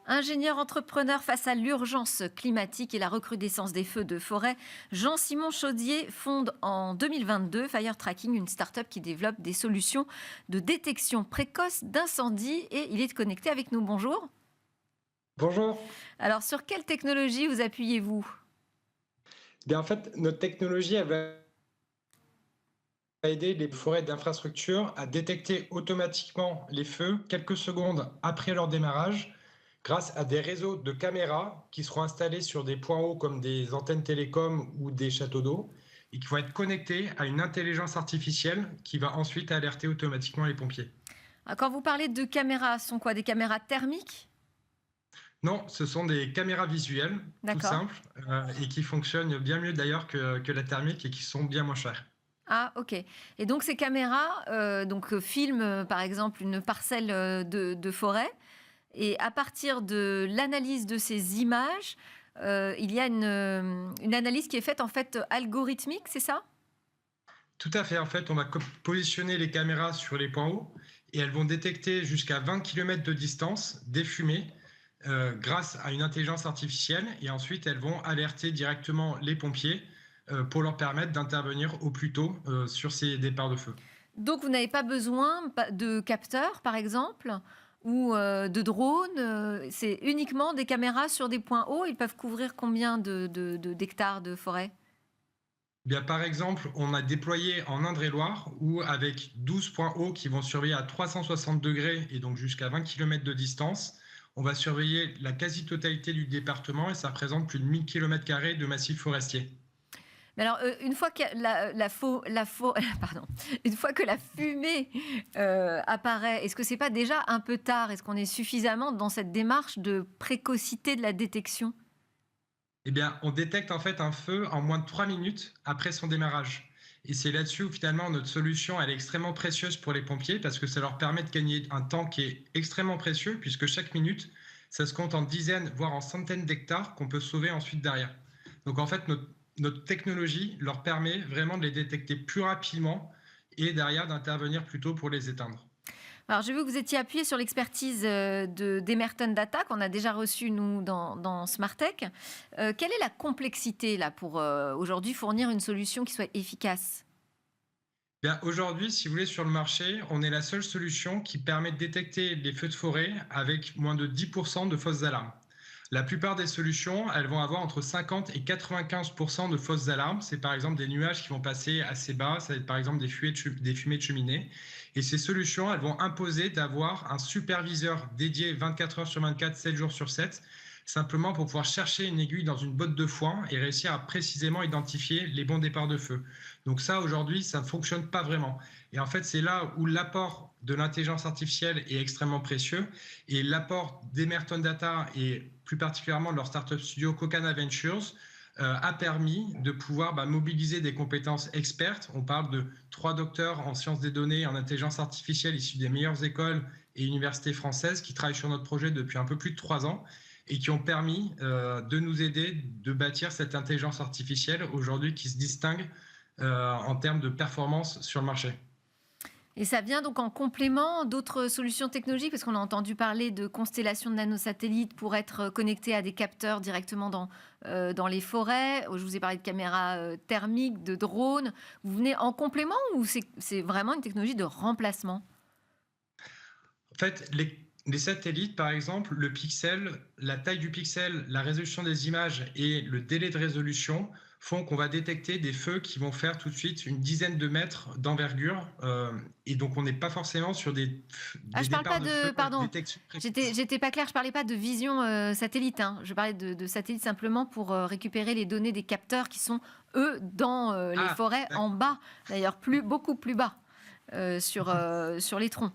Ingénieur entrepreneur face à l'urgence climatique et la recrudescence des feux de forêt, Jean-Simon Chaudier fonde en 2022 Fire Tracking, une start-up qui développe des solutions de détection précoce d'incendie et il est connecté avec nous. Bonjour. Bonjour. Alors, sur quelle technologie vous appuyez-vous? Bien, en fait, notre technologie, elle va aider les forêts d'infrastructure à détecter automatiquement les feux quelques secondes après leur démarrage grâce à des réseaux de caméras qui seront installés sur des points hauts comme des antennes télécom ou des châteaux d'eau et qui vont être connectés à une intelligence artificielle qui va ensuite alerter automatiquement les pompiers. Quand vous parlez de caméras, ce sont quoi? Des caméras thermiques? Non, ce sont des caméras visuelles, tout D'accord. simples, et qui fonctionnent bien mieux d'ailleurs que la thermique et qui sont bien moins chères. Ah, ok. Et donc ces caméras filment par exemple une parcelle de forêt. Et à partir de l'analyse de ces images, il y a une analyse qui est faite en fait algorithmique, c'est ça? Tout à fait. En fait, on va positionner les caméras sur les points hauts et elles vont détecter jusqu'à 20 kilomètres de distance des fumées grâce à une intelligence artificielle et ensuite elles vont alerter directement les pompiers pour leur permettre d'intervenir au plus tôt sur ces départs de feu. Donc vous n'avez pas besoin de capteurs, par exemple, ou de drones. C'est uniquement des caméras sur des points hauts. Ils peuvent couvrir combien d'hectares de forêt? Bien, par exemple, on a déployé en Indre-et-Loire où avec 12 points hauts qui vont surveiller à 360 degrés et donc jusqu'à 20 kilomètres de distance, on va surveiller la quasi-totalité du département et ça représente plus de 1000 kilomètres carrés de massifs forestiers. Mais alors, une fois que pardon, une fois que la fumée apparaît, est-ce que c'est pas déjà un peu tard? Est-ce qu'on est suffisamment dans cette démarche de précocité de la détection? Eh bien, on détecte en fait un feu en moins de 3 minutes après son démarrage. Et c'est là-dessus où finalement notre solution elle est extrêmement précieuse pour les pompiers parce que ça leur permet de gagner un temps qui est extrêmement précieux puisque chaque minute, ça se compte en dizaines, voire en centaines d'hectares qu'on peut sauver ensuite derrière. Donc en fait, notre technologie leur permet vraiment de les détecter plus rapidement et derrière d'intervenir plus tôt pour les éteindre. Alors, j'ai vu que vous étiez appuyé sur l'expertise d'Emerton Data, qu'on a déjà reçue, nous, dans Smartech. Quelle est la complexité, là, pour aujourd'hui fournir une solution qui soit efficace? Bien, aujourd'hui, si vous voulez, sur le marché, on est la seule solution qui permet de détecter les feux de forêt avec moins de 10% de fausses alarmes. La plupart des solutions, elles vont avoir entre 50 et 95% de fausses alarmes. C'est par exemple des nuages qui vont passer assez bas, ça va être par exemple des fumées de cheminée. Et ces solutions, elles vont imposer d'avoir un superviseur dédié 24 heures sur 24, 7 jours sur 7, simplement pour pouvoir chercher une aiguille dans une botte de foin et réussir à précisément identifier les bons départs de feu. Donc ça, aujourd'hui, ça ne fonctionne pas vraiment. Et en fait, c'est là où l'apport de l'intelligence artificielle est extrêmement précieux et l'apport d'Emerton Data et plus particulièrement de leur startup studio Cocana Ventures a permis de pouvoir mobiliser des compétences expertes. On parle de 3 docteurs en sciences des données et en intelligence artificielle issus des meilleures écoles et universités françaises qui travaillent sur notre projet depuis un peu plus de 3 ans et qui ont permis de nous aider de bâtir cette intelligence artificielle aujourd'hui qui se distingue en termes de performance sur le marché. Et ça vient donc en complément d'autres solutions technologiques, parce qu'on a entendu parler de constellations de nanosatellites pour être connectés à des capteurs directement dans les forêts. Je vous ai parlé de caméras thermiques, de drones. Vous venez en complément ou c'est vraiment une technologie de remplacement? En fait, les satellites, par exemple, le pixel, la taille du pixel, la résolution des images et le délai de résolution font qu'on va détecter des feux qui vont faire tout de suite une dizaine de mètres d'envergure. Et donc, on n'est pas forcément sur Ah, des je parle départs pas de feu de... à Pardon, détection précoce. j'étais pas claire, je parlais pas de vision satellite, hein. Je parlais de satellites simplement pour récupérer les données des capteurs qui sont, eux, dans les Ah, forêts en d'accord. bas, d'ailleurs beaucoup plus bas sur les troncs.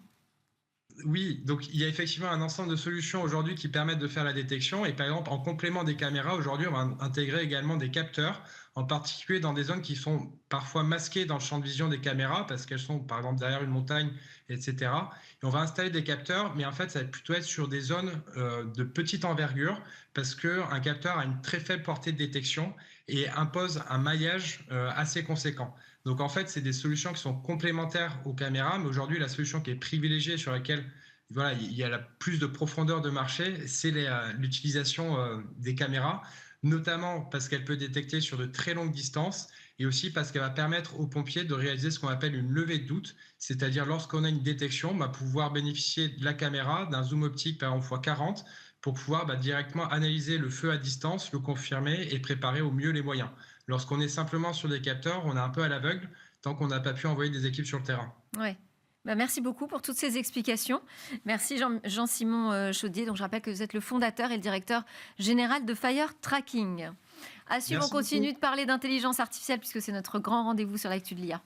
Oui, donc il y a effectivement un ensemble de solutions aujourd'hui qui permettent de faire la détection. Et par exemple, en complément des caméras, aujourd'hui, on va intégrer également des capteurs, en particulier dans des zones qui sont parfois masquées dans le champ de vision des caméras, parce qu'elles sont par exemple derrière une montagne, etc. Et on va installer des capteurs, mais en fait, ça va plutôt être sur des zones de petite envergure, parce qu'un capteur a une très faible portée de détection et impose un maillage assez conséquent. Donc en fait, c'est des solutions qui sont complémentaires aux caméras, mais aujourd'hui, la solution qui est privilégiée sur laquelle voilà, il y a la plus de profondeur de marché, c'est l'utilisation des caméras, notamment parce qu'elle peut détecter sur de très longues distances et aussi parce qu'elle va permettre aux pompiers de réaliser ce qu'on appelle une levée de doute, c'est-à-dire lorsqu'on a une détection, pouvoir bénéficier de la caméra, d'un zoom optique par exemple x40 pour pouvoir directement analyser le feu à distance, le confirmer et préparer au mieux les moyens. Lorsqu'on est simplement sur des capteurs, on est un peu à l'aveugle tant qu'on n'a pas pu envoyer des équipes sur le terrain. Ouais. Bah, merci beaucoup pour toutes ces explications. Merci Jean-Simon Chaudier. Donc, je rappelle que vous êtes le fondateur et le directeur général de Fire Tracking. À suivre, on Merci beaucoup. continue de parler d'intelligence artificielle puisque c'est notre grand rendez-vous sur l'actu de l'IA.